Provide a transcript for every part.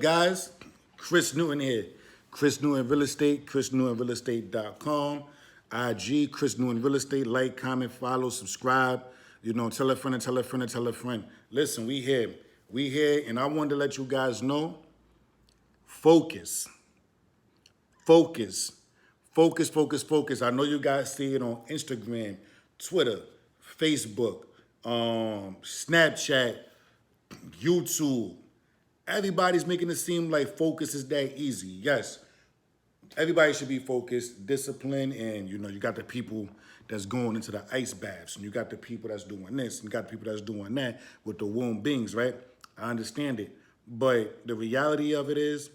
up, guys? Chris Newton here. Chris Newton Real Estate, chrisnewtonrealestate.com. IG, Chris Newton Real Estate. Like, comment, follow, subscribe. You know, tell a friend and tell a friend and tell a friend. Listen, we here. We here, and I wanted to let you guys know, focus. Focus. Focus, focus, focus. I know you guys see it on Instagram, Twitter, Facebook, Snapchat, YouTube. Everybody's making it seem like focus is that easy. Yes, everybody should be focused, disciplined, and you know, you got the people that's going into the ice baths, and you got the people that's doing this, and you got the people that's doing that with the warm beings, right? I understand it. But the reality of it is,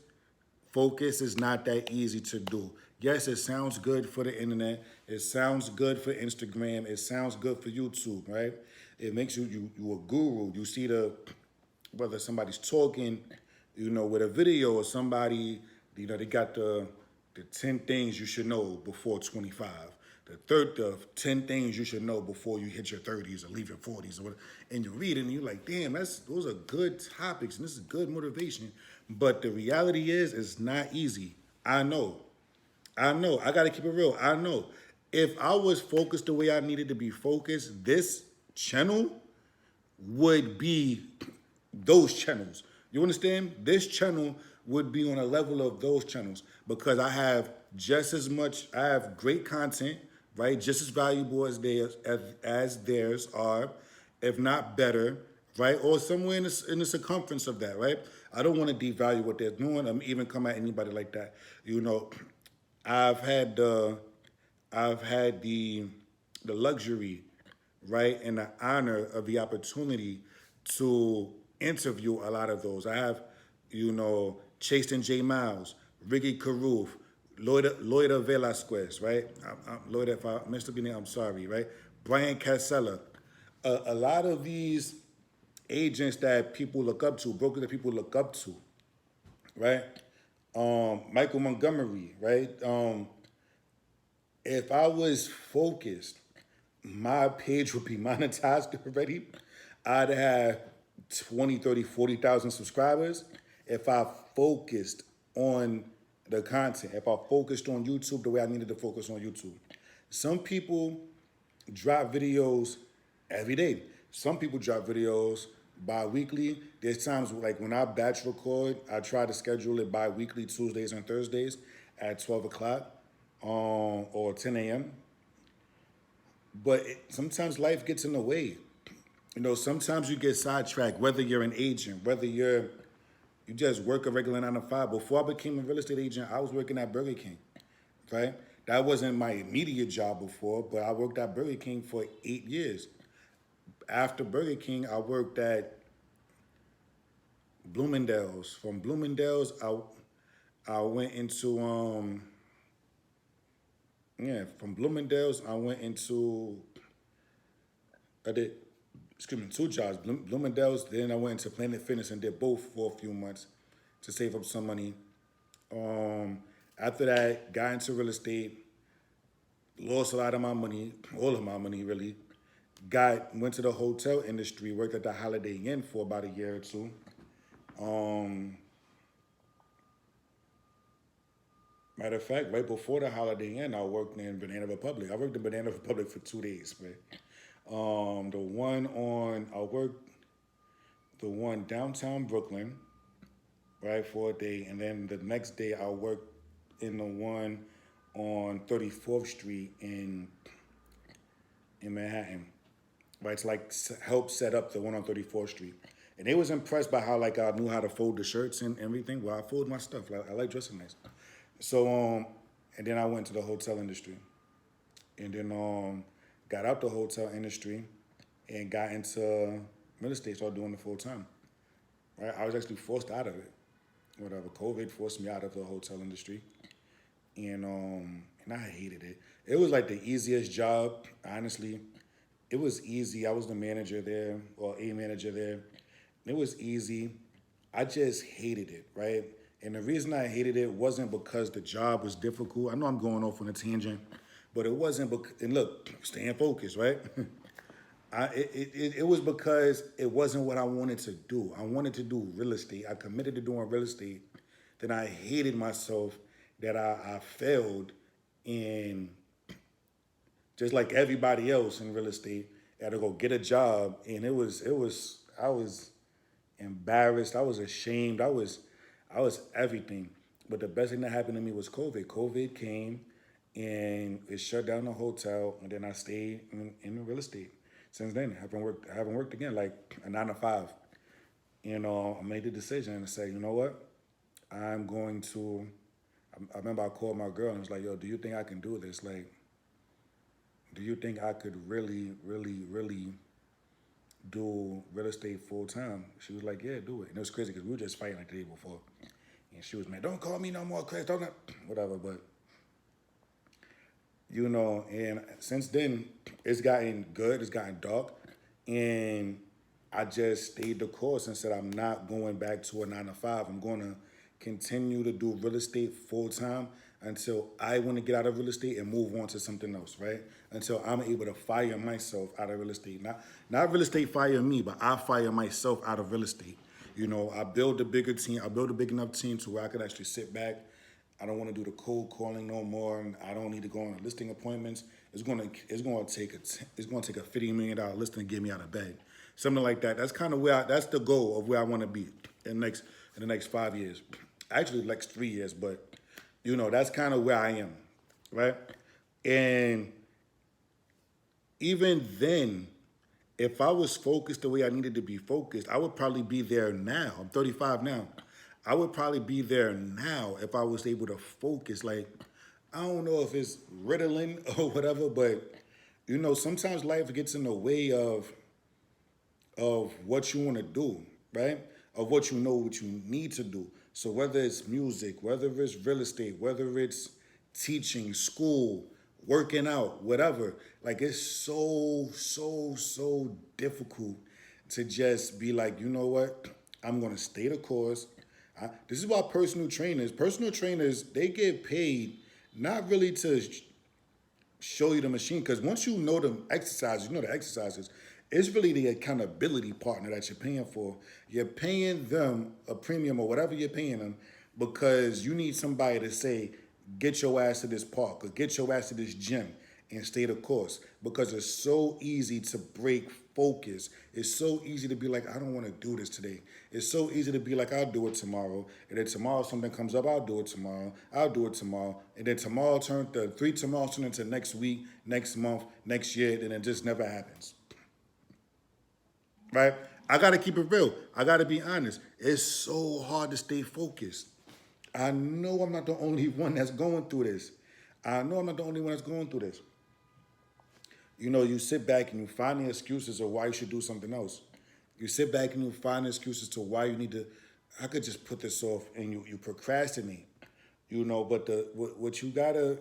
focus is not that easy to do. Yes, it sounds good for the internet. It sounds good for Instagram. It sounds good for YouTube, right? It makes you a guru. You see whether somebody's talking, you know, with a video or somebody, you know, they got the 10 things you should know before 25. The 10 things you should know before you hit your 30s or leave your 40s or whatever. And you read it and you're like, damn, those are good topics and this is good motivation. But the reality is, it's not easy. I know. I got to keep it real. I know. If I was focused the way I needed to be focused, this channel would be those channels. You understand? This channel would be on a level of those channels because I have I have great content, right? Just as valuable as theirs are, if not better, right? Or somewhere in the circumference of that, right? I don't want to devalue what they're doing. I'm even come at anybody like that. You know, I've had the luxury, right, and the honor of the opportunity to interview a lot of those. I have, you know, Chaston J. Miles, Ricky Carruth, Loida Velasquez, right? Loida, if I messed up your name, I'm sorry, right? Brian Casella. A lot of these agents that people look up to, brokers that people look up to, right? Michael Montgomery, right? If I was focused, my page would be monetized already. I'd have 20, 30, 40,000 subscribers if I focused on the content, if I focused on YouTube the way I needed to focus on YouTube. Some people drop videos every day. Some people drop videos bi-weekly. There's times like when I batch record, I try to schedule it bi-weekly, Tuesdays and Thursdays at 12 o'clock or 10 a.m. But sometimes life gets in the way. You know, sometimes you get sidetracked, whether you're an agent, whether you just work a regular 9 to 5. Before I became a real estate agent, I was working at Burger King, right? That wasn't my immediate job before, but I worked at Burger King for 8 years. After Burger King, I worked at Bloomingdale's. From Bloomingdale's, I went into from Bloomingdale's, I did 2 jobs. Bloomingdale's, then I went into Planet Fitness and did both for a few months to save up some money. After that, got into real estate, lost a lot of my money, all of my money really. Went to the hotel industry, worked at the Holiday Inn for about a year or two. Matter of fact, right before the Holiday Inn, I worked in Banana Republic. I worked in Banana Republic for 2 days, man. I worked the one downtown Brooklyn, right, for a day, and then the next day I worked in the one on 34th Street in Manhattan, right, to like help set up the one on 34th Street. And they was impressed by how like I knew how to fold the shirts and everything. Well, I fold my stuff. I like dressing nice. So, and then I went to the hotel industry. And then got out the hotel industry and got into real estate, started doing it full time. Right? I was actually forced out of it. Whatever, COVID forced me out of the hotel industry. And I hated it. It was like the easiest job, honestly. It was easy. I was the manager there, or a manager there. It was easy. I just hated it, right? And the reason I hated it wasn't because the job was difficult. I know I'm going off on a tangent, but it wasn't because, and look, staying focused, right? It was because it wasn't what I wanted to do. I wanted to do real estate. I committed to doing real estate. Then I hated myself that I failed in just like everybody else in real estate. I had to go get a job, and it was I was embarrassed. I was ashamed. I was everything. But the best thing that happened to me was COVID. COVID came and it shut down the hotel, and then I stayed in real estate. Since then, I haven't worked again, like a 9 to 5. I made the decision and said, you know what? I'm going to. I remember I called my girl and was like, yo, do you think I can do this? Like, do you think I could really, really, really do real estate full time? She was like, yeah, do it. And it was crazy because we were just fighting like the day before. And she was, man, don't call me no more, Chris. Don't, whatever. But, and since then, it's gotten good. It's gotten dark. And I just stayed the course and said, I'm not going back to a 9 to 5. I'm going to continue to do real estate full time until I want to get out of real estate and move on to something else, right? Until I'm able to fire myself out of real estate. Not real estate fire me, but I fire myself out of real estate. I build a bigger team. I build a big enough team to where I could actually sit back. I don't want to do the cold calling no more. And I don't need to go on listing appointments. It's gonna take a $50 million listing to get me out of bed, something like that. That's kind of that's the goal of where I want to be in the next 5 years. Actually, the next 3 years, but that's kind of where I am, right? And even then, if I was focused the way I needed to be focused, I would probably be there now. I'm 35 now. I would probably be there now if I was able to focus. Like, I don't know if it's Ritalin or whatever, but sometimes life gets in the way of what you want to do, right? Of what you need to do. So whether it's music, whether it's real estate, whether it's teaching, school, working out, whatever, like it's so difficult to just be like, you know what? I'm gonna stay the course. This is why personal trainers, they get paid not really to show you the machine. Because once you know the exercises, it's really the accountability partner that you're paying for. You're paying them a premium or whatever you're paying them because you need somebody to say, get your ass to this park or get your ass to this gym and stay the course. Because it's so easy to break focus. It's so easy to be like, I don't want to do this today. It's so easy to be like, I'll do it tomorrow. And then tomorrow something comes up, I'll do it tomorrow. I'll do it tomorrow. And then the 3 tomorrows turn into next week, next month, next year, and it just never happens. Right? I gotta keep it real. I gotta be honest. It's so hard to stay focused. I know I'm not the only one that's going through this. I know I'm not the only one that's going through this. You sit back and you find the excuses of why you should do something else. You sit back and you find excuses to why you need to. I could just put this off, and you procrastinate. But what you gotta.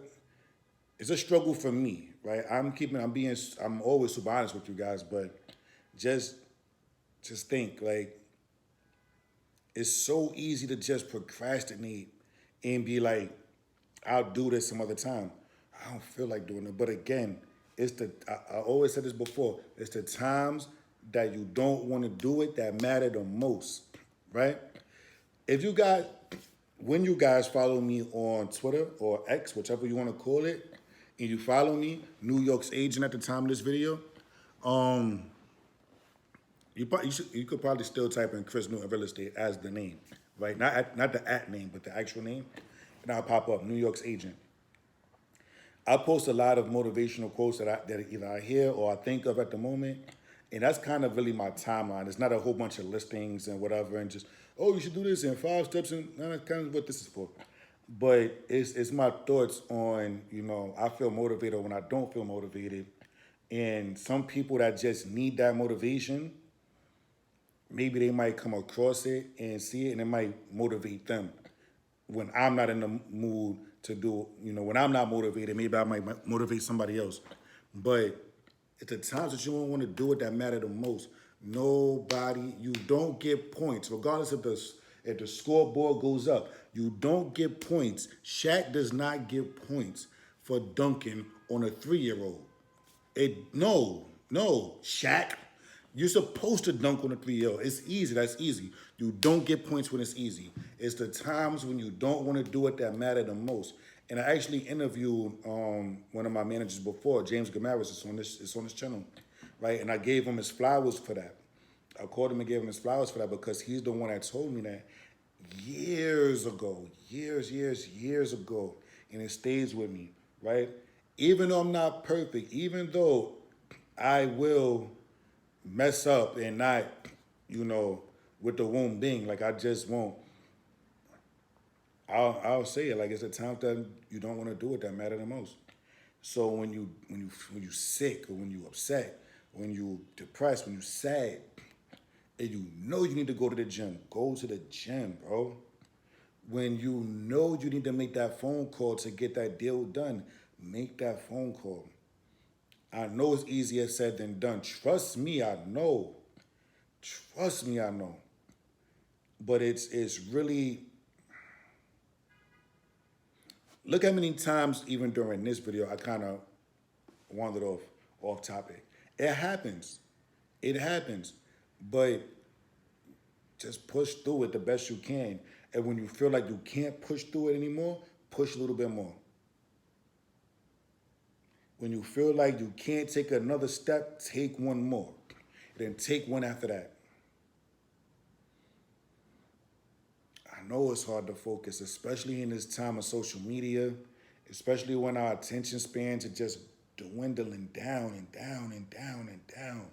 It's a struggle for me, right? I'm always super honest with you guys, but just think like it's so easy to just procrastinate and be like, I'll do this some other time. I don't feel like doing it. But again, I always said this before, it's the times that you don't want to do it that matter the most, right? When you guys follow me on Twitter or X, whichever you want to call it, and you follow me, New York's agent at the time of this video, um, you could probably still type in Chris Newton Real Estate as the name, right? Not the at name, but the actual name, and I'll pop up New York's agent. I post a lot of motivational quotes that either I hear or I think of at the moment, and that's kind of really my timeline. It's not a whole bunch of listings and whatever, and just you should do this in 5 steps, and that's kind of what this is for. But it's my thoughts on I feel motivated when I don't feel motivated, and some people that just need that motivation, maybe they might come across it and see it, and it might motivate them. When I'm not in the mood to do, when I'm not motivated, maybe I might motivate somebody else. But it's the times that you don't want to do it that matter the most. You don't get points, regardless if the scoreboard goes up. You don't get points. Shaq does not get points for dunking on a 3-year-old. No, No, Shaq. You're supposed to dunk on the 3L. It's easy. That's easy. You don't get points when it's easy. It's the times when you don't want to do it that matter the most. And I actually interviewed one of my managers before, James Gamaris. It's on this channel, right? And I gave him his flowers for that. I called him and gave him his flowers for that because he's the one that told me that years ago, years ago, and it stays with me, right? Even though I'm not perfect, even though I will mess up and not, with the womb being, like I just won't. I'll say it like it's a time that you don't want to do it that matter the most. So when you sick or when you upset, when you depressed, when you sad, and you know you need to go to the gym, go to the gym, bro. When you know you need to make that phone call to get that deal done, make that phone call. I know it's easier said than done. Trust me, I know. Trust me, I know. But it's really, look how many times even during this video I kind of wandered off topic. It happens. It happens. But just push through it the best you can. And when you feel like you can't push through it anymore, push a little bit more. When you feel like you can't take another step, take one more. Then take one after that. I know it's hard to focus, especially in this time of social media, especially when our attention spans are just dwindling down and down and down and down.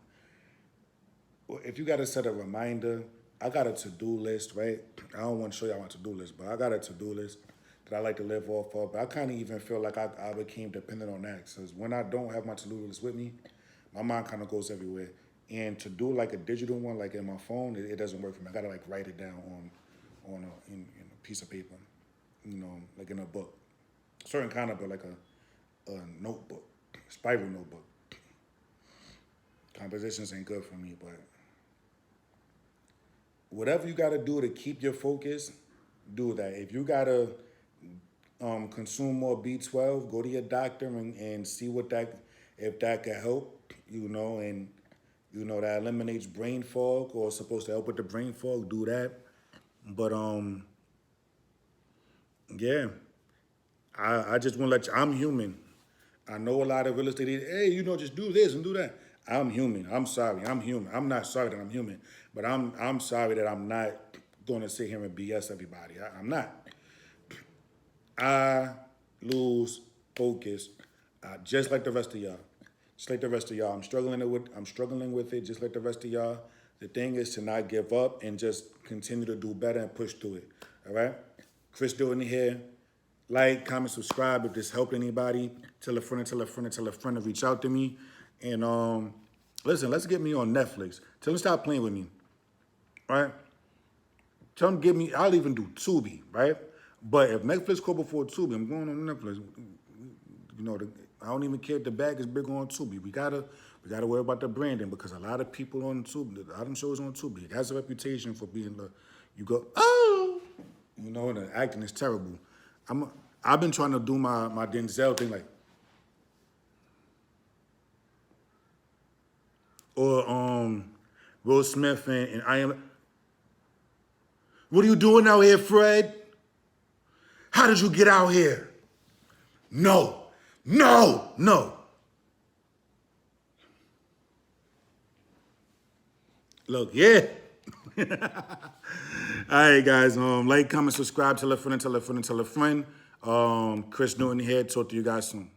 Well, if you got to set a reminder, I got a to-do list, right? I don't want to show y'all my to-do list, but I got a to-do list that I like to live off of. But I kind of even feel like I became dependent on that. Because when I don't have my to-do list with me, my mind kind of goes everywhere. And to do like a digital one, like in my phone, it doesn't work for me. I got to like write it down in a piece of paper, like in a book. Certain kind of book, like a notebook, spiral notebook. Compositions ain't good for me, but whatever you got to do to keep your focus, do that. If you got to consume more B12, go to your doctor and see if that can help, and that eliminates brain fog or supposed to help with the brain fog, do that. But yeah, I just want to let you, I'm human. I know a lot of real estate agents, hey, just do this and do that. I'm human. I'm sorry. I'm human. I'm not sorry that I'm human, but I'm sorry that I'm not going to sit here and BS everybody. I'm not. I lose focus, just like the rest of y'all. Just like the rest of y'all. I'm struggling with it, just like the rest of y'all. The thing is to not give up and just continue to do better and push through it. All right? Chris doing here. Like, comment, subscribe if this helped anybody. Tell a friend, tell a friend, tell a friend to reach out to me. And listen, let's get me on Netflix. Tell them stop playing with me. All right? Tell them get me, I'll even do Tubi, right? But if Netflix call before Tubi, I'm going on Netflix. I don't even care if the bag is big on Tubi. We gotta worry about the branding because a lot of people on Tubi, a lot of them shows on Tubi, it has a reputation for being you go, oh, and the acting is terrible. I've been trying to do my Denzel thing, like, or Will Smith and I am. What are you doing out here, Fred? How did you get out here? No. Look, yeah. All right, guys. Like, comment, subscribe, tell a friend, tell a friend, tell a friend. Chris Newton here. Talk to you guys soon.